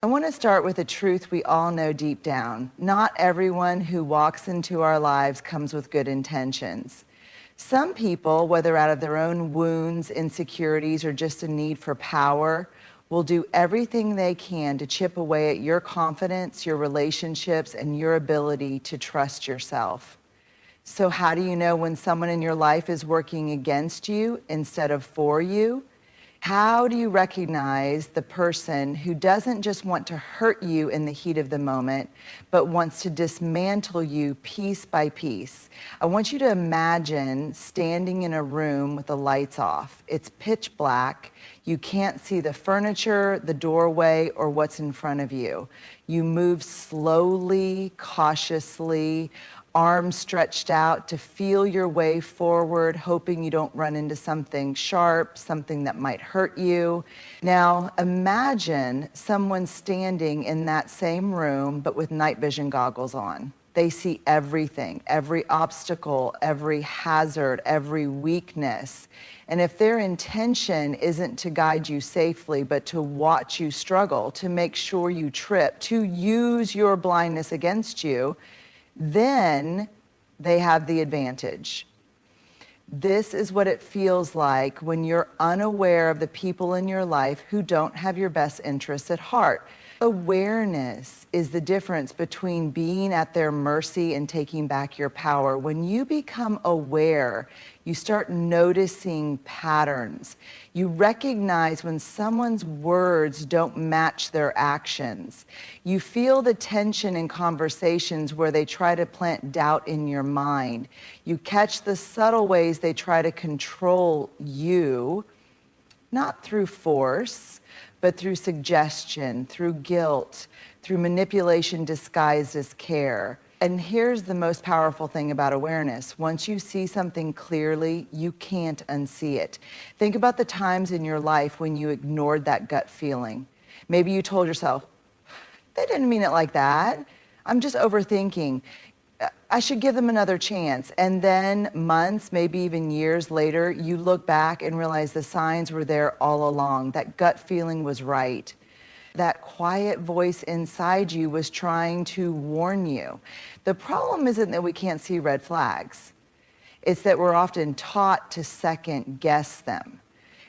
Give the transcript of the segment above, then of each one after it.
I want to start with a truth we all know deep down. Not everyone who walks into our lives comes with good intentions. Some people, whether out of their own wounds, insecurities, or just a need for power, will do everything they can to chip away at your confidence, your relationships, and your ability to trust yourself. So how do you know when someone in your life is working against you instead of for you? How do you recognize the person who doesn't just want to hurt you in the heat of the moment, but wants to dismantle you piece by piece? I want you to imagine standing in a room with the lights off. It's pitch black. You can't see the furniture, the doorway, or what's in front of you. You move slowly, cautiously, arms stretched out to feel your way forward, hoping you don't run into something sharp, something that might hurt you. Now, imagine someone standing in that same room, but with night vision goggles on. They see everything, every obstacle, every hazard, every weakness. And if their intention isn't to guide you safely, but to watch you struggle, to make sure you trip, to use your blindness against you, then they have the advantage. This is what it feels like when you're unaware of the people in your life who don't have your best interests at heart. Awareness is the difference between being at their mercy and taking back your power. When you become aware, you start noticing patterns. You recognize when someone's words don't match their actions. You feel the tension in conversations where they try to plant doubt in your mind. You catch the subtle ways they try to control you, not through force, but through suggestion, through guilt, through manipulation disguised as care. And here's the most powerful thing about awareness. Once you see something clearly, you can't unsee it. Think about the times in your life when you ignored that gut feeling. Maybe you told yourself, they didn't mean it like that. I'm just overthinking. I should give them another chance. And then months, maybe even years later, you look back and realize the signs were there all along. That gut feeling was right. That quiet voice inside you was trying to warn you. The problem isn't that we can't see red flags. It's that we're often taught to second guess them.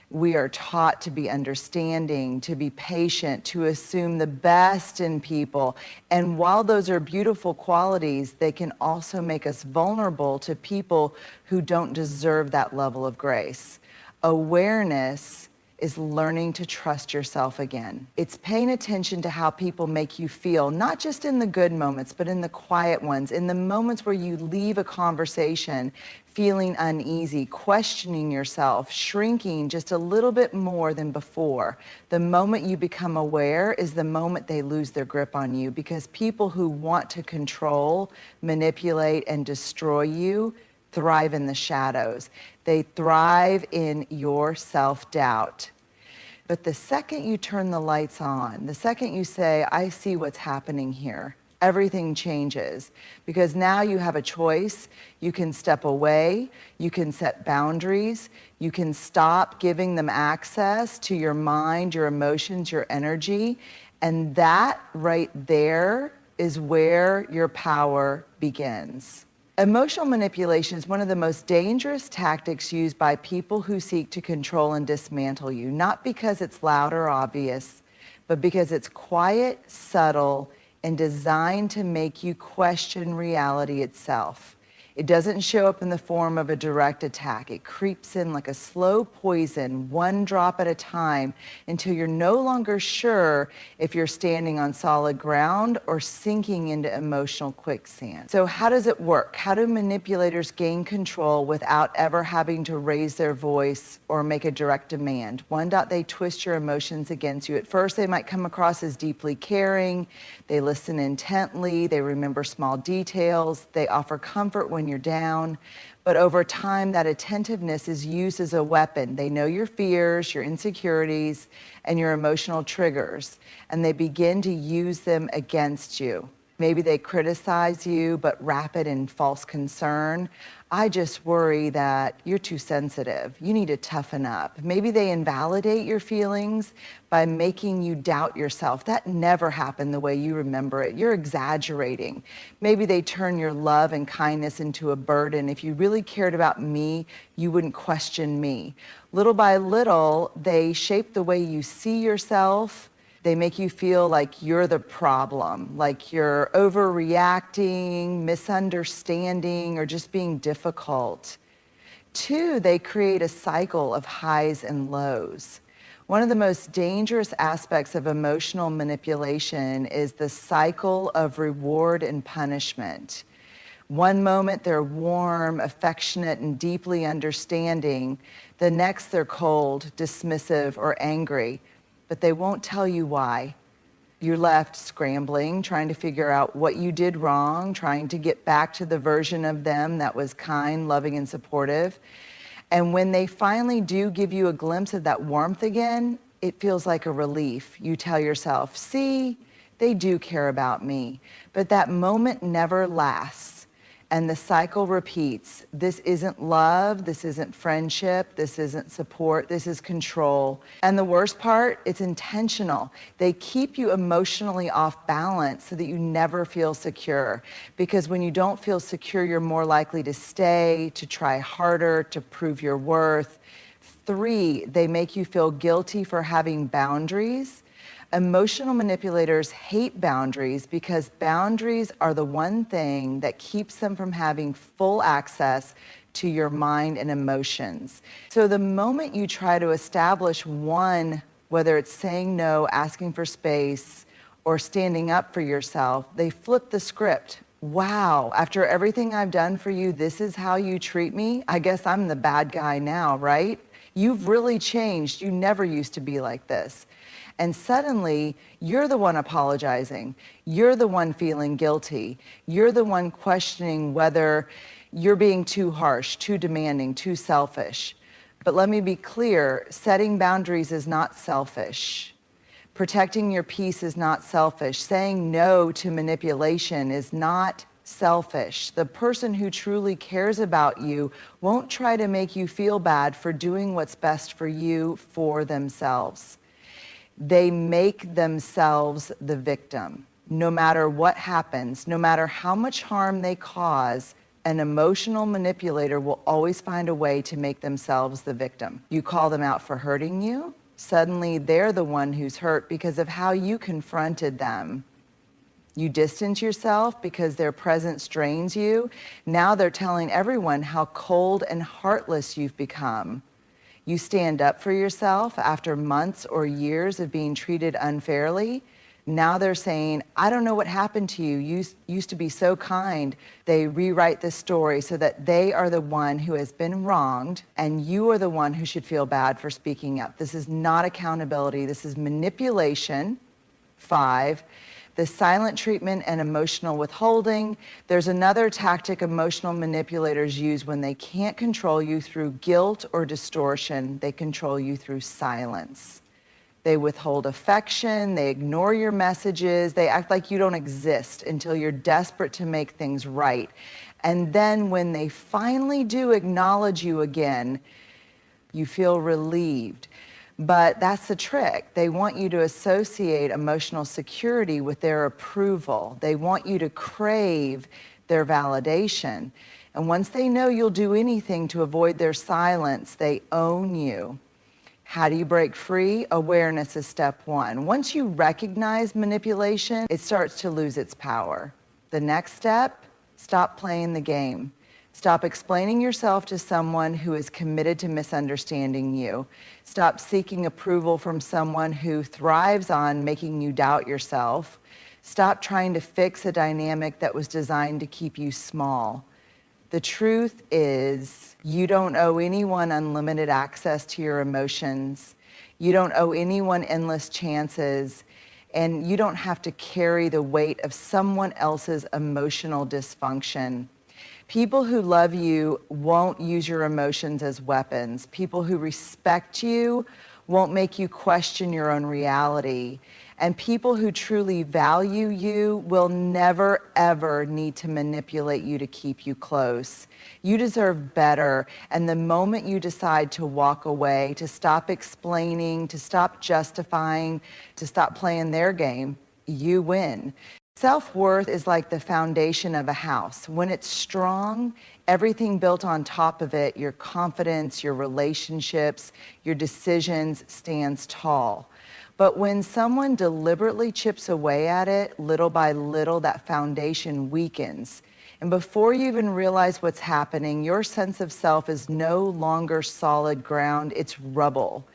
We are taught to be understanding, to be patient, to assume the best in people. And while those are beautiful qualities, they can also make us vulnerable to people who don't deserve that level of grace. Awareness is learning to trust yourself again. It's paying attention to how people make you feel, not just in the good moments, but in the quiet ones, in the moments where you leave a conversation feeling uneasy, questioning yourself, shrinking just a little bit more than before. The moment you become aware is the moment they lose their grip on you, because people who want to control, manipulate, and destroy you thrive in the shadows. They thrive in your self-doubt. But the second you turn the lights on, the second you say, I see what's happening here, everything changes, because now you have a choice. You can step away, you can set boundaries, you can stop giving them access to your mind, your emotions, your energy, and that right there is where your power begins. Emotional manipulation is one of the most dangerous tactics used by people who seek to control and dismantle you, not because it's loud or obvious, but because it's quiet, subtle, and designed to make you question reality itself. It doesn't show up in the form of a direct attack. It creeps in like a slow poison, one drop at a time, until you're no longer sure if you're standing on solid ground or sinking into emotional quicksand. So how does it work? How do manipulators gain control without ever having to raise their voice or make a direct demand? One, they twist your emotions against you. At first, they might come across as deeply caring. They listen intently. They remember small details. They offer comfort when you're down. But over time, that attentiveness is used as a weapon. They know your fears, your insecurities, and your emotional triggers, and they begin to use them against you. Maybe they criticize you, but wrap it in false concern. I just worry that you're too sensitive. You need to toughen up. Maybe they invalidate your feelings by making you doubt yourself. That never happened the way you remember it. You're exaggerating. Maybe they turn your love and kindness into a burden. If you really cared about me, you wouldn't question me. Little by little, they shape the way you see yourself. They make you feel like you're the problem, like you're overreacting, misunderstanding, or just being difficult. 2, they create a cycle of highs and lows. One of the most dangerous aspects of emotional manipulation is the cycle of reward and punishment. One moment they're warm, affectionate, and deeply understanding. The next they're cold, dismissive, or angry. But they won't tell you why. You're left scrambling, trying to figure out what you did wrong, trying to get back to the version of them that was kind, loving, and supportive. And when they finally do give you a glimpse of that warmth again, it feels like a relief. You tell yourself, see, they do care about me. But that moment never lasts. And the cycle repeats. This isn't love, this isn't friendship, this isn't support, this is control. And the worst part, it's intentional. They keep you emotionally off balance so that you never feel secure. Because when you don't feel secure, you're more likely to stay, to try harder, to prove your worth. 3, they make you feel guilty for having boundaries. Emotional manipulators hate boundaries because boundaries are the one thing that keeps them from having full access to your mind and emotions. So the moment you try to establish one, whether it's saying no, asking for space, or standing up for yourself, they flip the script. Wow, after everything I've done for you, this is how you treat me? I guess I'm the bad guy now, right? You've really changed. You never used to be like this. And suddenly, you're the one apologizing. You're the one feeling guilty. You're the one questioning whether you're being too harsh, too demanding, too selfish. But let me be clear, setting boundaries is not selfish. Protecting your peace is not selfish. Saying no to manipulation is not selfish. The person who truly cares about you won't try to make you feel bad for doing what's best for you for themselves. They make themselves the victim. No matter what happens, no matter how much harm they cause, an emotional manipulator will always find a way to make themselves the victim. You call them out for hurting you, suddenly they're the one who's hurt because of how you confronted them. You distance yourself because their presence drains you. Now they're telling everyone how cold and heartless you've become. You stand up for yourself after months or years of being treated unfairly. Now they're saying, I don't know what happened to you. You used to be so kind. They rewrite the story so that they are the one who has been wronged and you are the one who should feel bad for speaking up. This is not accountability. This is manipulation. 5, the silent treatment and emotional withholding. There's another tactic emotional manipulators use when they can't control you through guilt or distortion. They control you through silence. They withhold affection, they ignore your messages, they act like you don't exist until you're desperate to make things right. And then when they finally do acknowledge you again, you feel relieved. But that's the trick. They want you to associate emotional security with their approval. They want you to crave their validation. And once they know you'll do anything to avoid their silence, they own you. How do you break free? Awareness is step 1. Once you recognize manipulation, it starts to lose its power. The next step, stop playing the game. Stop explaining yourself to someone who is committed to misunderstanding you. Stop seeking approval from someone who thrives on making you doubt yourself. Stop trying to fix a dynamic that was designed to keep you small. The truth is, you don't owe anyone unlimited access to your emotions. You don't owe anyone endless chances. And you don't have to carry the weight of someone else's emotional dysfunction. People who love you won't use your emotions as weapons. People who respect you won't make you question your own reality. And people who truly value you will never, ever need to manipulate you to keep you close. You deserve better. And the moment you decide to walk away, to stop explaining, to stop justifying, to stop playing their game, you win. Self-worth is like the foundation of a house. When it's strong, everything built on top of it, your confidence, your relationships, your decisions, stands tall. But when someone deliberately chips away at it, little by little, that foundation weakens. And before you even realize what's happening, your sense of self is no longer solid ground, it's rubble.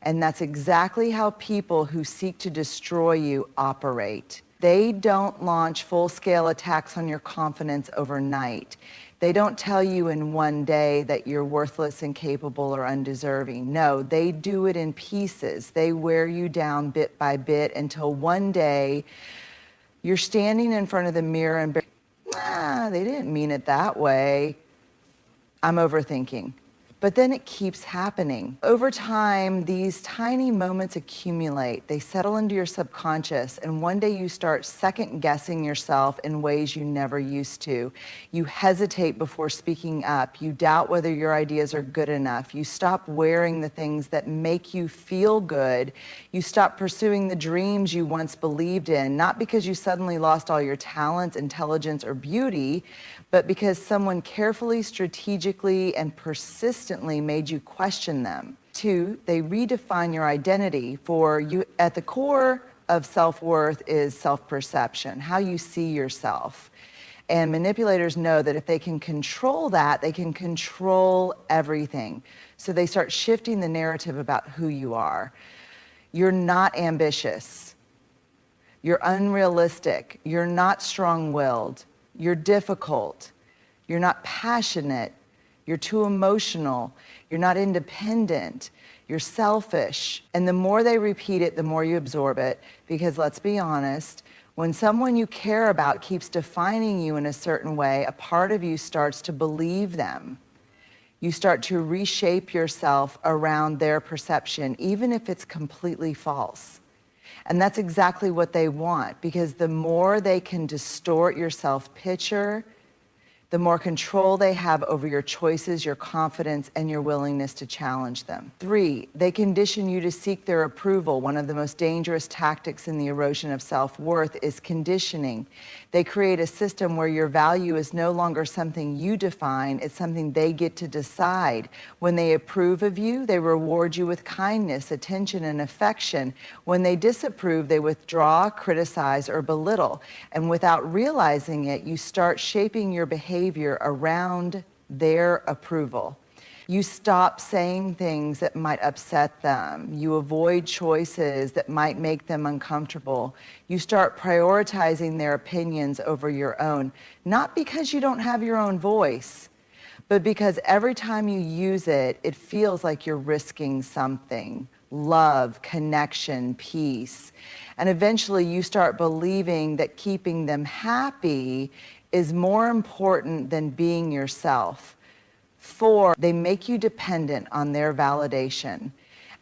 And that's exactly how people who seek to destroy you operate. They don't launch full-scale attacks on your confidence overnight. They don't tell you in one day that you're worthless, incapable, or undeserving. No, they do it in pieces. They wear you down bit by bit until one day you're standing in front of the mirror and they didn't mean it that way. I'm overthinking. But then it keeps happening. Over time, these tiny moments accumulate. They settle into your subconscious, and one day you start second-guessing yourself in ways you never used to. You hesitate before speaking up. You doubt whether your ideas are good enough. You stop wearing the things that make you feel good. You stop pursuing the dreams you once believed in, not because you suddenly lost all your talent, intelligence, or beauty, but because someone carefully, strategically, and persistently made you question them. 2, they redefine your identity. For you, at the core of self-worth is self-perception, how you see yourself. And manipulators know that if they can control that, they can control everything. So they start shifting the narrative about who you are. You're not ambitious. You're unrealistic. You're not strong-willed. You're difficult, you're not passionate, you're too emotional, you're not independent, you're selfish. And the more they repeat it, the more you absorb it. Because let's be honest, when someone you care about keeps defining you in a certain way, a part of you starts to believe them. You start to reshape yourself around their perception, even if it's completely false. And that's exactly what they want, because the more they can distort your self-picture, the more control they have over your choices, your confidence, and your willingness to challenge them. 3, they condition you to seek their approval. One of the most dangerous tactics in the erosion of self-worth is conditioning. They create a system where your value is no longer something you define, it's something they get to decide. When they approve of you, they reward you with kindness, attention, and affection. When they disapprove, they withdraw, criticize, or belittle. And without realizing it, you start shaping your behavior around their approval. You stop saying things that might upset them. You avoid choices that might make them uncomfortable. You start prioritizing their opinions over your own, not because you don't have your own voice, but because every time you use it, it feels like you're risking something: love, connection, peace. And eventually you start believing that keeping them happy is more important than being yourself. 4, they make you dependent on their validation.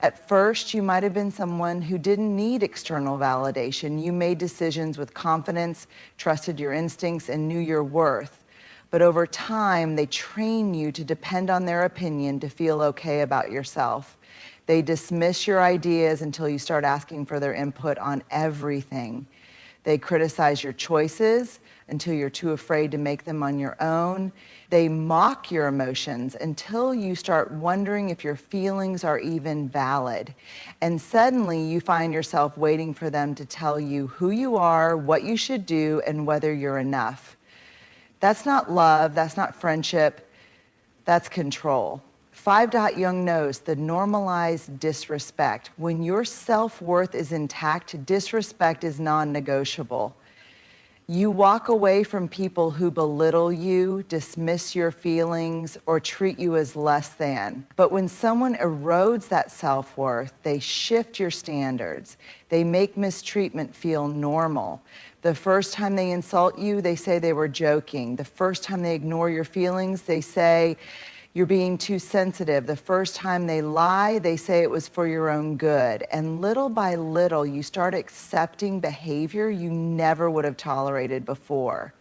At first, you might have been someone who didn't need external validation. You made decisions with confidence, trusted your instincts, and knew your worth. But over time, they train you to depend on their opinion to feel okay about yourself. They dismiss your ideas until you start asking for their input on everything. They criticize your choices until you're too afraid to make them on your own. They mock your emotions until you start wondering if your feelings are even valid. And suddenly you find yourself waiting for them to tell you who you are, what you should do, and whether you're enough. That's not love, that's not friendship, that's control. 5. Jung knows the normalized disrespect. When your self-worth is intact, disrespect is non-negotiable. You walk away from people who belittle you, dismiss your feelings, or treat you as less than. But when someone erodes that self-worth, they shift your standards. They make mistreatment feel normal. The first time they insult you, they say they were joking. The first time they ignore your feelings, they say, You're being too sensitive. The first time they lie, they say it was for your own good. And little by little, you start accepting behavior you never would have tolerated before.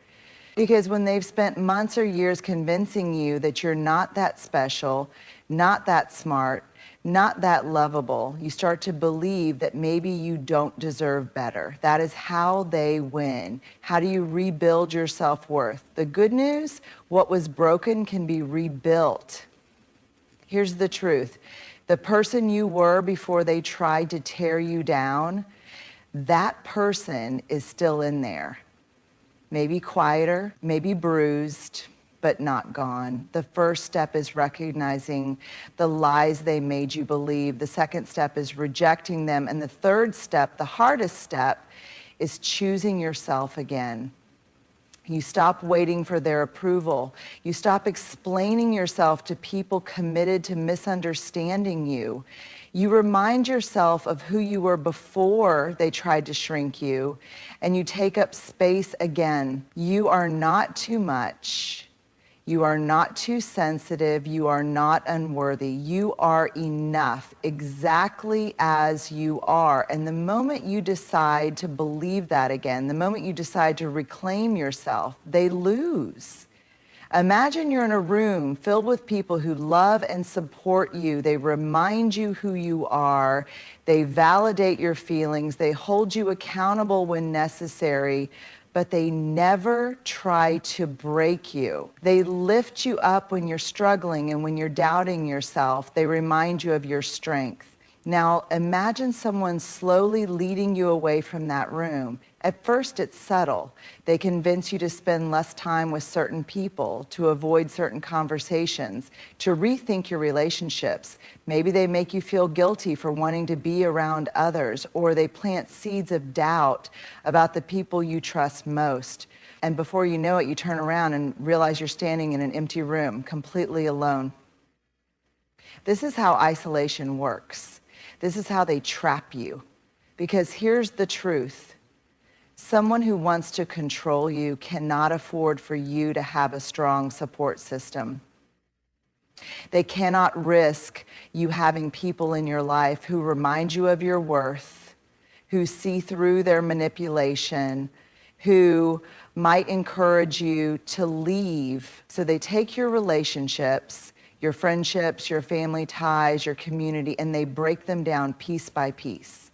Because when they've spent months or years convincing you that you're not that special, not that smart, not that lovable, you start to believe that maybe you don't deserve better. That is how they win. How do you rebuild your self-worth? The good news, what was broken can be rebuilt. Here's the truth. The person you were before they tried to tear you down, that person is still in there. Maybe quieter, maybe bruised, but not gone. The first step is recognizing the lies they made you believe. The second step is rejecting them. And the third step, the hardest step, is choosing yourself again. You stop waiting for their approval. You stop explaining yourself to people committed to misunderstanding you. You remind yourself of who you were before they tried to shrink you, and you take up space again. You are not too much. You are not too sensitive. You are not unworthy. You are enough exactly as you are. And the moment you decide to believe that again, the moment you decide to reclaim yourself, they lose. Imagine you're in a room filled with people who love and support you. They remind you who you are. They validate your feelings. They hold you accountable when necessary, but they never try to break you. They lift you up when you're struggling and when you're doubting yourself. They remind you of your strength. Now, imagine someone slowly leading you away from that room. At first, it's subtle. They convince you to spend less time with certain people, to avoid certain conversations, to rethink your relationships. Maybe they make you feel guilty for wanting to be around others, or they plant seeds of doubt about the people you trust most. And before you know it, you turn around and realize you're standing in an empty room, completely alone. This is how isolation works. This is how they trap you. Because here's the truth. Someone who wants to control you cannot afford for you to have a strong support system. They cannot risk you having people in your life who remind you of your worth, who see through their manipulation, who might encourage you to leave. So they take your relationships, your friendships, your family ties, your community, and they break them down piece by piece.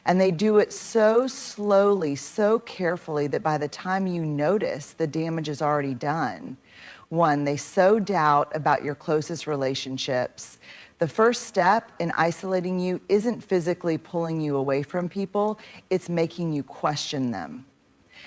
And they do it so slowly, so carefully that by the time you notice, the damage is already done. One, they sow doubt about your closest relationships. The first step in isolating you isn't physically pulling you away from people, it's making you question them.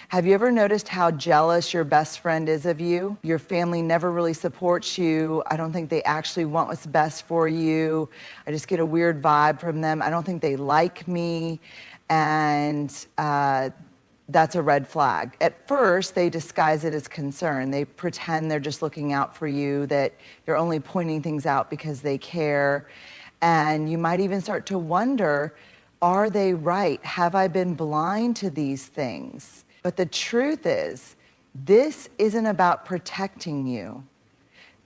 Have you ever noticed how jealous your best friend is of you? Your family never really supports you. I don't think they actually want what's best for you. I just get a weird vibe from them. I don't think they like me. And that's a red flag. At first, they disguise it as concern. They pretend they're just looking out for you, that you're only pointing things out because they care. And you might even start to wonder, are they right? Have I been blind to these things? But the truth is, this isn't about protecting you.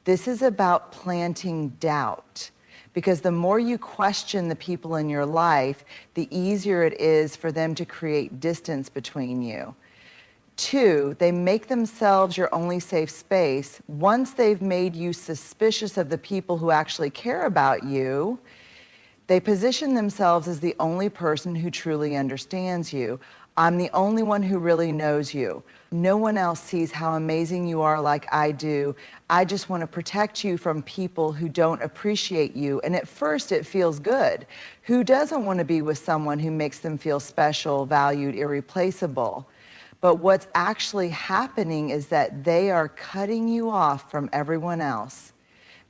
This is about planting doubt. Because the more you question the people in your life, the easier it is for them to create distance between you. Two, they make themselves your only safe space. Once they've made you suspicious of the people who actually care about you, they position themselves as the only person who truly understands you. I'm the only one who really knows you. No one else sees how amazing you are like I do. I just want to protect you from people who don't appreciate you. And at first it feels good. Who doesn't want to be with someone who makes them feel special, valued, irreplaceable? But what's actually happening is that they are cutting you off from everyone else.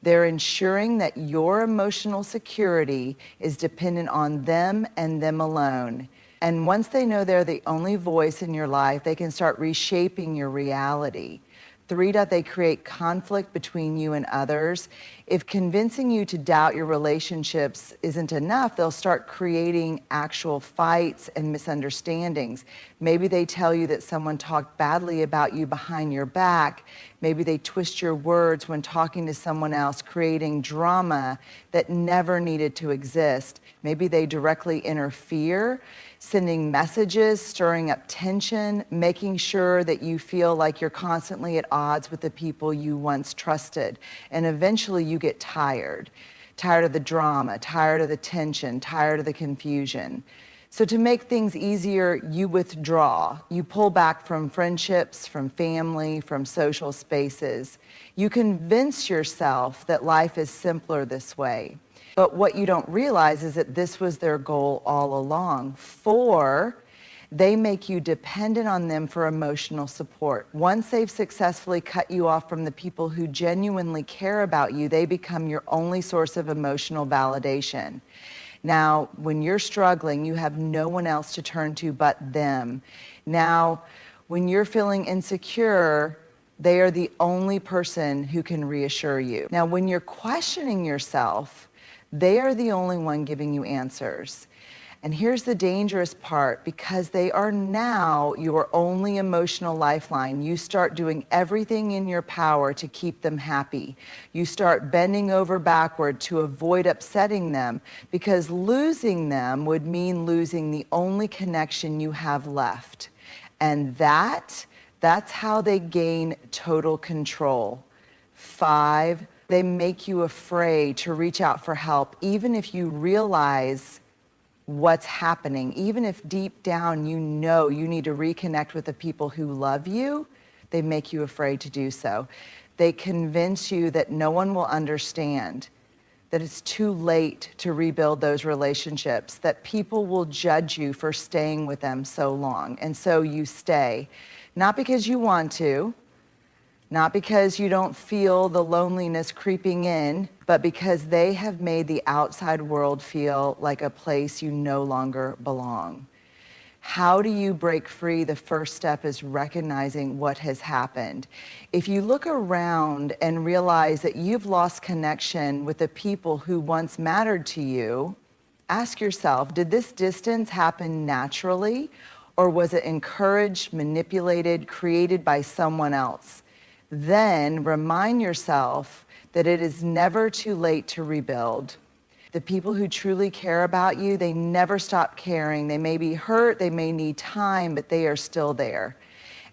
They're ensuring that your emotional security is dependent on them and them alone. And once they know they're the only voice in your life, they can start reshaping your reality. 3, they create conflict between you and others. If convincing you to doubt your relationships isn't enough, they'll start creating actual fights and misunderstandings. Maybe they tell you that someone talked badly about you behind your back. Maybe they twist your words when talking to someone else, creating drama that never needed to exist. Maybe they directly interfere, sending messages, stirring up tension, making sure that you feel like you're constantly at odds with the people you once trusted. And eventually you get tired of the drama, tired of the tension, tired of the confusion. So to make things easier, you withdraw. You pull back from friendships, from family, from social spaces. You convince yourself that life is simpler this way. But what you don't realize is that this was their goal all along. 4, they make you dependent on them for emotional support. Once they've successfully cut you off from the people who genuinely care about you, they become your only source of emotional validation. Now, when you're struggling, you have no one else to turn to but them. Now, when you're feeling insecure, they are the only person who can reassure you. Now, when you're questioning yourself, they are the only one giving you answers. And here's the dangerous part, because they are now your only emotional lifeline, you start doing everything in your power to keep them happy. You start bending over backward to avoid upsetting them, because losing them would mean losing the only connection you have left. And that's how they gain total control. 5, they make you afraid to reach out for help, even if you realize what's happening. Even if deep down you know you need to reconnect with the people who love you, they make you afraid to do so. They convince you that no one will understand, that it's too late to rebuild those relationships, that people will judge you for staying with them so long. And so you stay, not because you want to, not because you don't feel the loneliness creeping in, but because they have made the outside world feel like a place you no longer belong. How do you break free? The first step is recognizing what has happened. If you look around and realize that you've lost connection with the people who once mattered to you, ask yourself, did this distance happen naturally, or was it encouraged, manipulated, created by someone else? Then remind yourself that it is never too late to rebuild. The people who truly care about you, they never stop caring. They may be hurt, they may need time, but they are still there.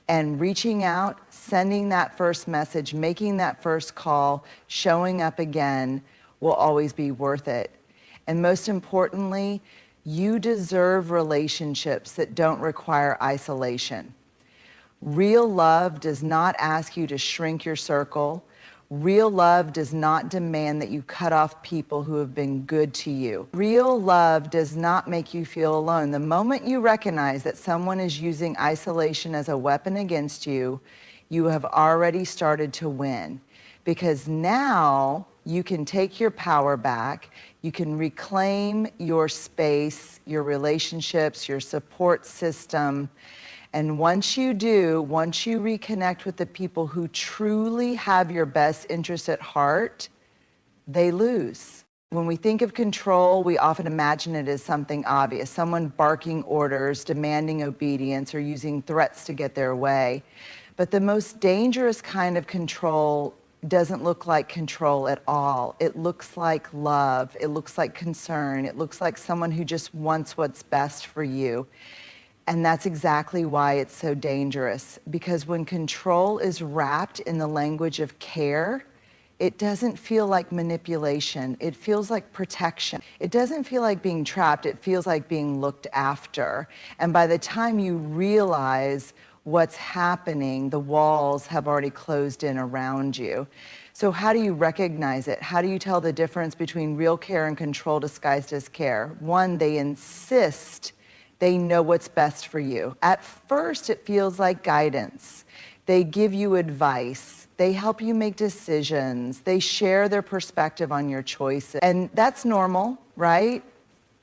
And reaching out, sending that first message, making that first call, showing up again will always be worth it. And most importantly, you deserve relationships that don't require isolation. Real love does not ask you to shrink your circle. Real love does not demand that you cut off people who have been good to you. Real love does not make you feel alone. The moment you recognize that someone is using isolation as a weapon against you, you have already started to win. Because now you can take your power back, you can reclaim your space, your relationships, your support system. And once you do, once you reconnect with the people who truly have your best interest at heart, they lose. When we think of control, we often imagine it as something obvious, someone barking orders, demanding obedience, or using threats to get their way. But the most dangerous kind of control doesn't look like control at all. It looks like love. It looks like concern. It looks like someone who just wants what's best for you. And that's exactly why it's so dangerous, because when control is wrapped in the language of care, it doesn't feel like manipulation. It feels like protection. It doesn't feel like being trapped. It feels like being looked after. And by the time you realize what's happening, the walls have already closed in around you. So how do you recognize it? How do you tell the difference between real care and control disguised as care? 1, they insist they know what's best for you. At first, it feels like guidance. They give you advice. They help you make decisions. They share their perspective on your choices. And that's normal, right?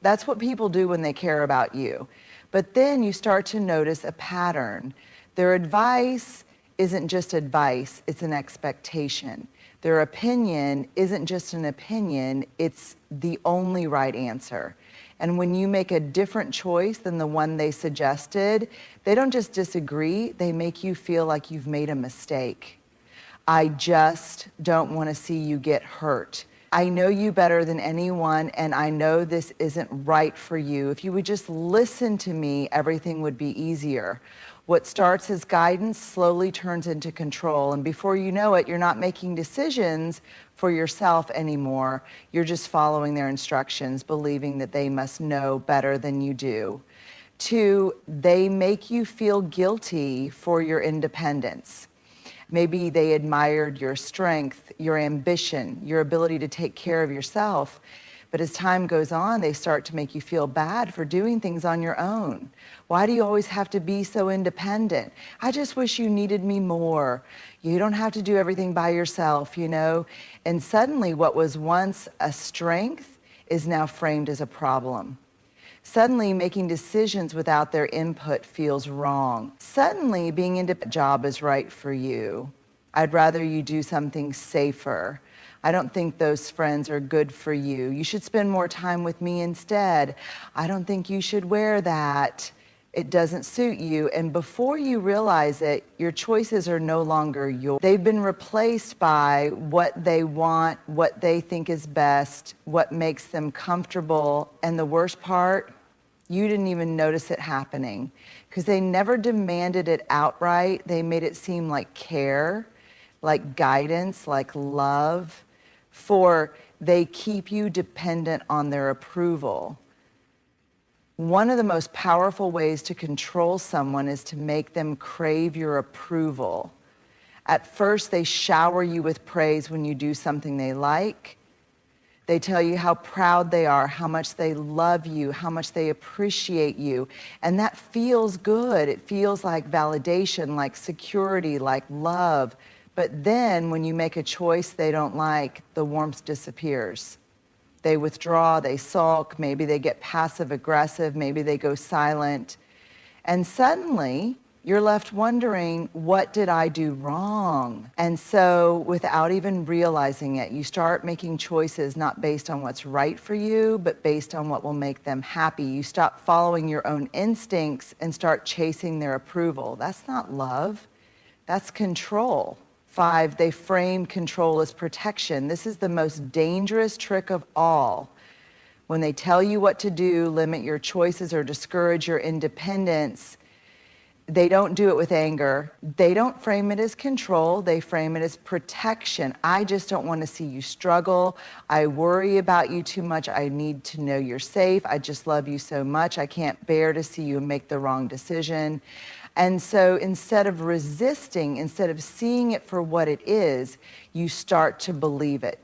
That's what people do when they care about you. But then you start to notice a pattern. Their advice isn't just advice, it's an expectation. Their opinion isn't just an opinion, it's the only right answer. And when you make a different choice than the one they suggested, they don't just disagree, they make you feel like you've made a mistake. I just don't want to see you get hurt. I know you better than anyone, and I know this isn't right for you. If you would just listen to me, everything would be easier. What starts as guidance slowly turns into control, and before you know it, you're not making decisions for yourself anymore. You're just following their instructions, believing that they must know better than you do. 2, they make you feel guilty for your independence. Maybe they admired your strength, your ambition, your ability to take care of yourself. But as time goes on, they start to make you feel bad for doing things on your own. Why do you always have to be so independent? I just wish you needed me more. You don't have to do everything by yourself, you know? And suddenly what was once a strength is now framed as a problem. Suddenly, making decisions without their input feels wrong. Suddenly, being in a job is right for you. I'd rather you do something safer. I don't think those friends are good for you. You should spend more time with me instead. I don't think you should wear that. It doesn't suit you. And before you realize it, your choices are no longer yours. They've been replaced by what they want, what they think is best, what makes them comfortable. And the worst part, you didn't even notice it happening because they never demanded it outright. They made it seem like care, like guidance, like love, for they keep you dependent on their approval. One of the most powerful ways to control someone is to make them crave your approval. At first, they shower you with praise when you do something they like. They tell you how proud they are, how much they love you, how much they appreciate you. And that feels good. It feels like validation, like security, like love. But then when you make a choice they don't like, the warmth disappears. They withdraw, they sulk, maybe they get passive aggressive, maybe they go silent. And suddenly, you're left wondering, what did I do wrong? And so, without even realizing it, you start making choices not based on what's right for you, but based on what will make them happy. You stop following your own instincts and start chasing their approval. That's not love, that's control. 5, they frame control as protection. This is the most dangerous trick of all. When they tell you what to do, limit your choices, or discourage your independence, they don't do it with anger. They don't frame it as control. They frame it as protection. I just don't want to see you struggle. I worry about you too much. I need to know you're safe. I just love you so much. I can't bear to see you make the wrong decision. And so instead of resisting, instead of seeing it for what it is, you start to believe it.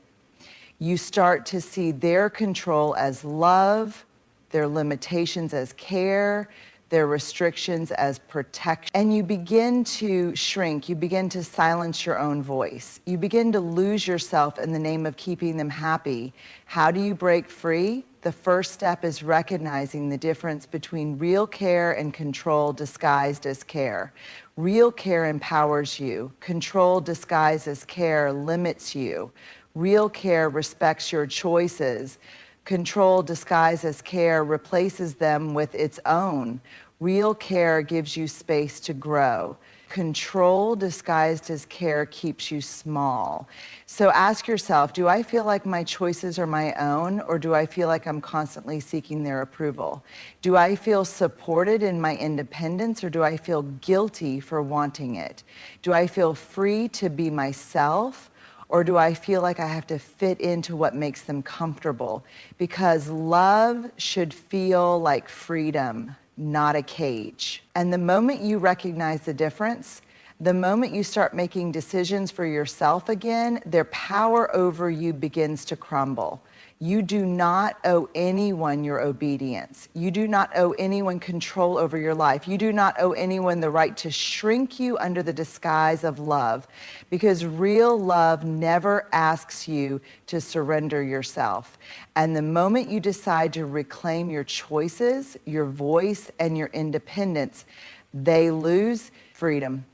You start to see their control as love, their limitations as care, their restrictions as protection. And you begin to shrink. You begin to silence your own voice. You begin to lose yourself in the name of keeping them happy. How do you break free? The first step is recognizing the difference between real care and control disguised as care. Real care empowers you. Control disguised as care limits you. Real care respects your choices. Control disguised as care replaces them with its own. Real care gives you space to grow. Control disguised as care keeps you small. So ask yourself, do I feel like my choices are my own, or do I feel like I'm constantly seeking their approval? Do I feel supported in my independence, or do I feel guilty for wanting it? Do I feel free to be myself, or do I feel like I have to fit into what makes them comfortable? Because love should feel like freedom, not a cage. And the moment you recognize the difference, the moment you start making decisions for yourself again, their power over you begins to crumble. You do not owe anyone your obedience. You do not owe anyone control over your life. You do not owe anyone the right to shrink you under the disguise of love, because real love never asks you to surrender yourself. And the moment you decide to reclaim your choices, your voice, and your independence, they lose freedom.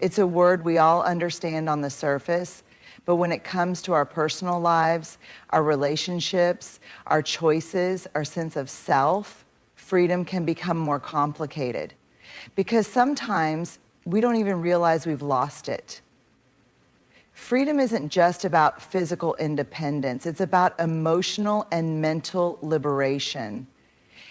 It's a word we all understand on the surface, but when it comes to our personal lives, our relationships, our choices, our sense of self, freedom can become more complicated. Because sometimes we don't even realize we've lost it. Freedom isn't just about physical independence. It's about emotional and mental liberation.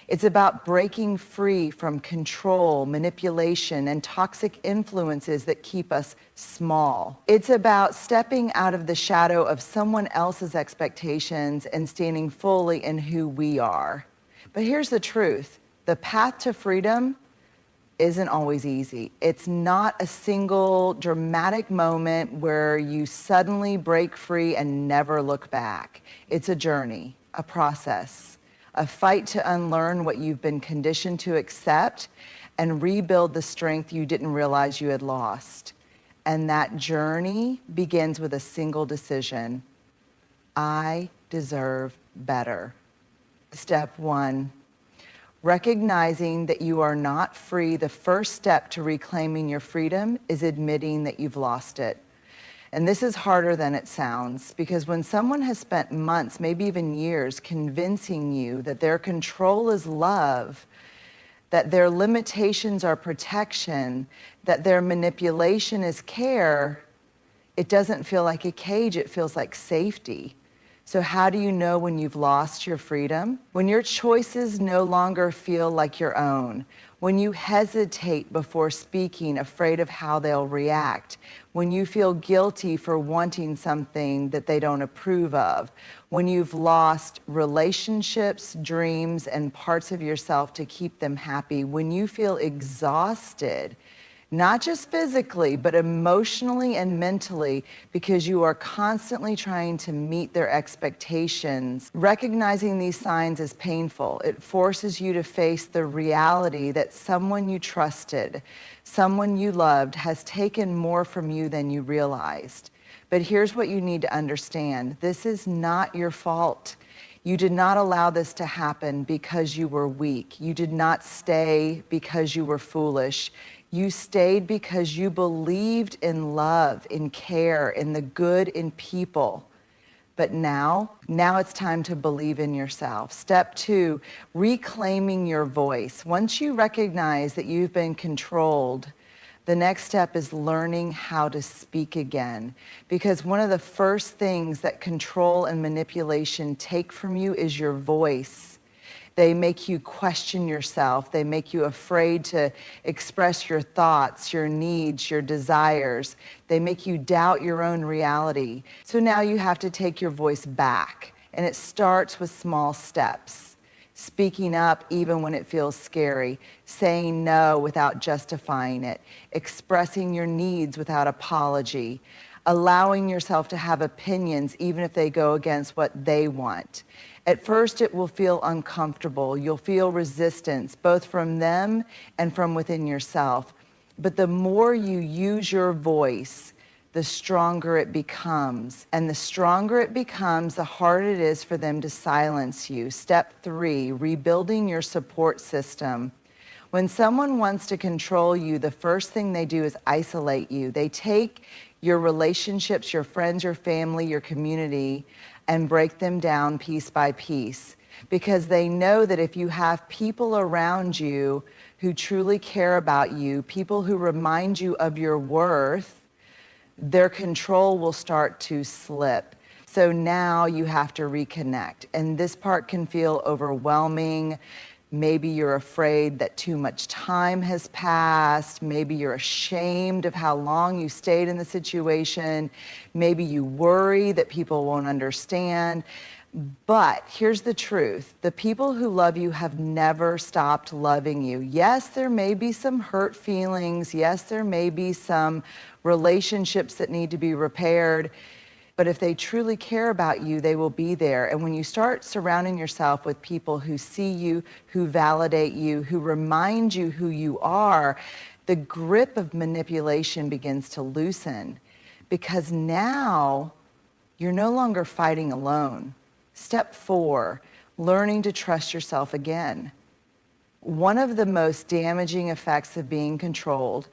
It's about breaking free from control, manipulation, and toxic influences that keep us small. It's about stepping out of the shadow of someone else's expectations and standing fully in who we are. But here's the truth. The path to freedom isn't always easy. It's not a single dramatic moment where you suddenly break free and never look back. It's a journey, a process, a fight to unlearn what you've been conditioned to accept and rebuild the strength you didn't realize you had lost. And that journey begins with a single decision. I deserve better. Step 1. Recognizing that you are not free, the first step to reclaiming your freedom is admitting that you've lost it. And this is harder than it sounds, because when someone has spent months, maybe even years, convincing you that their control is love, that their limitations are protection, that their manipulation is care, it doesn't feel like a cage, it feels like safety. So how do you know when you've lost your freedom? When your choices no longer feel like your own. When you hesitate before speaking, afraid of how they'll react. When you feel guilty for wanting something that they don't approve of. When you've lost relationships, dreams, and parts of yourself to keep them happy. When you feel exhausted, not just physically, but emotionally and mentally, because you are constantly trying to meet their expectations. Recognizing these signs is painful. It forces you to face the reality that someone you trusted, someone you loved, has taken more from you than you realized. But here's what you need to understand. This is not your fault. You did not allow this to happen because you were weak. You did not stay because you were foolish. You stayed because you believed in love, in care, in the good in people. But now it's time to believe in yourself. Step 2, reclaiming your voice. Once you recognize that you've been controlled, the next step is learning how to speak again. Because one of the first things that control and manipulation take from you is your voice. They make you question yourself. They make you afraid to express your thoughts, your needs, your desires. They make you doubt your own reality. So now you have to take your voice back. And it starts with small steps. Speaking up even when it feels scary. Saying no without justifying it. Expressing your needs without apology. Allowing yourself to have opinions even if they go against what they want. At first, it will feel uncomfortable. You'll feel resistance, both from them and from within yourself. But the more you use your voice, the stronger it becomes. And the stronger it becomes, the harder it is for them to silence you. Step 3, rebuilding your support system. When someone wants to control you, the first thing they do is isolate you. They take your relationships, your friends, your family, your community, and break them down piece by piece, because they know that if you have people around you who truly care about you, people who remind you of your worth, their control will start to slip. So now you have to reconnect. And this part can feel overwhelming. Maybe you're afraid that too much time has passed. Maybe you're ashamed of how long you stayed in the situation. Maybe you worry that people won't understand. But here's the truth. The people who love you have never stopped loving you. Yes, there may be some hurt feelings. Yes, there may be some relationships that need to be repaired. But if they truly care about you, they will be there. And when you start surrounding yourself with people who see you, who validate you, who remind you who you are, the grip of manipulation begins to loosen. Because now you're no longer fighting alone. Step 4, learning to trust yourself again. One of the most damaging effects of being controlled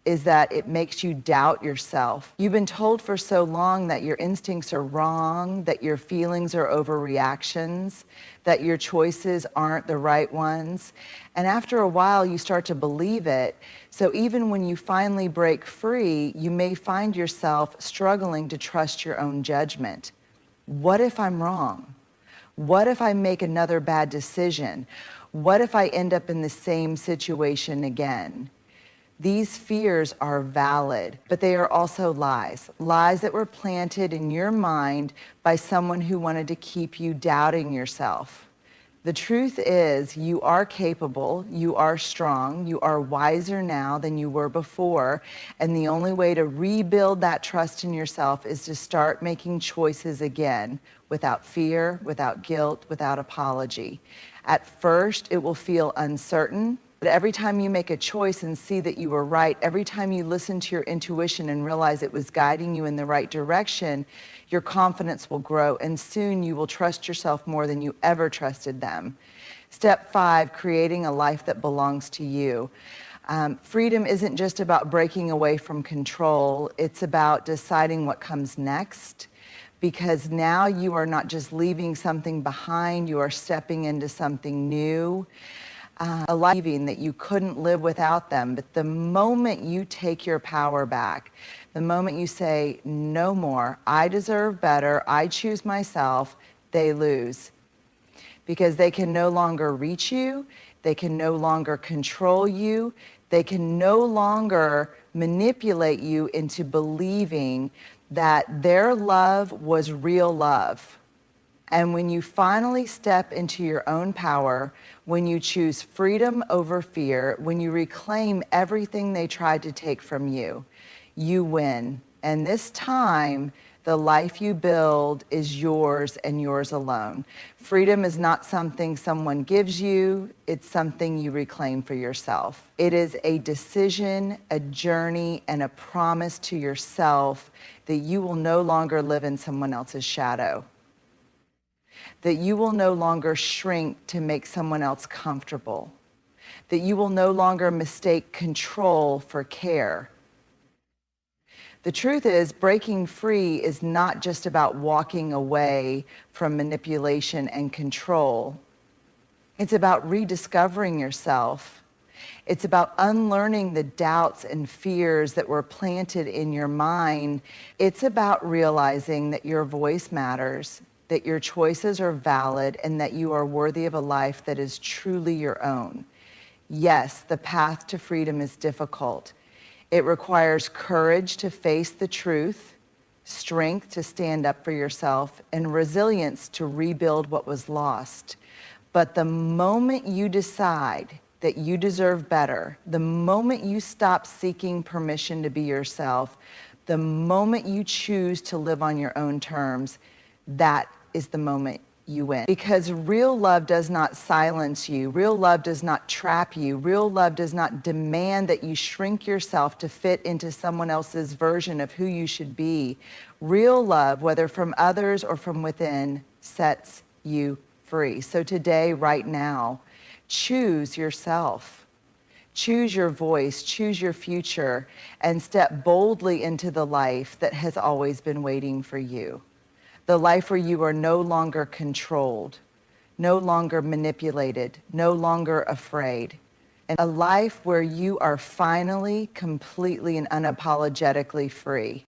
is that it makes you doubt yourself. You've been told for so long that your instincts are wrong, that your feelings are overreactions, that your choices aren't the right ones. And after a while, you start to believe it. So even when you finally break free, you may find yourself struggling to trust your own judgment. What if I'm wrong? What if I make another bad decision? What if I end up in the same situation again? These fears are valid, but they are also lies. Lies that were planted in your mind by someone who wanted to keep you doubting yourself. The truth is, you are capable, you are strong, you are wiser now than you were before, and the only way to rebuild that trust in yourself is to start making choices again, without fear, without guilt, without apology. At first, it will feel uncertain. But every time you make a choice and see that you were right, every time you listen to your intuition and realize it was guiding you in the right direction, your confidence will grow, and soon you will trust yourself more than you ever trusted them. Step 5, creating a life that belongs to you. Freedom isn't just about breaking away from control, it's about deciding what comes next. Because now you are not just leaving something behind, you are stepping into something new. A life that you couldn't live without them. But the moment you take your power back, the moment you say, no more, I deserve better, I choose myself, they lose. Because they can no longer reach you, they can no longer control you, they can no longer manipulate you into believing that their love was real love. And when you finally step into your own power, when you choose freedom over fear, when you reclaim everything they tried to take from you, you win. And this time, the life you build is yours and yours alone. Freedom is not something someone gives you, it's something you reclaim for yourself. It is a decision, a journey, and a promise to yourself that you will no longer live in someone else's shadow. That you will no longer shrink to make someone else comfortable. That you will no longer mistake control for care. The truth is, breaking free is not just about walking away from manipulation and control. It's about rediscovering yourself. It's about unlearning the doubts and fears that were planted in your mind. It's about realizing that your voice matters, that your choices are valid, and that you are worthy of a life that is truly your own. Yes, the path to freedom is difficult. It requires courage to face the truth, strength to stand up for yourself, and resilience to rebuild what was lost. But the moment you decide that you deserve better, the moment you stop seeking permission to be yourself, the moment you choose to live on your own terms, that is the moment you win. Because real love does not silence you. Real love does not trap you. Real love does not demand that you shrink yourself to fit into someone else's version of who you should be. Real love, whether from others or from within, sets you free. So today, right now, choose yourself. Choose your voice, choose your future, and step boldly into the life that has always been waiting for you. The life where you are no longer controlled, no longer manipulated, no longer afraid. And a life where you are finally, completely, and unapologetically free.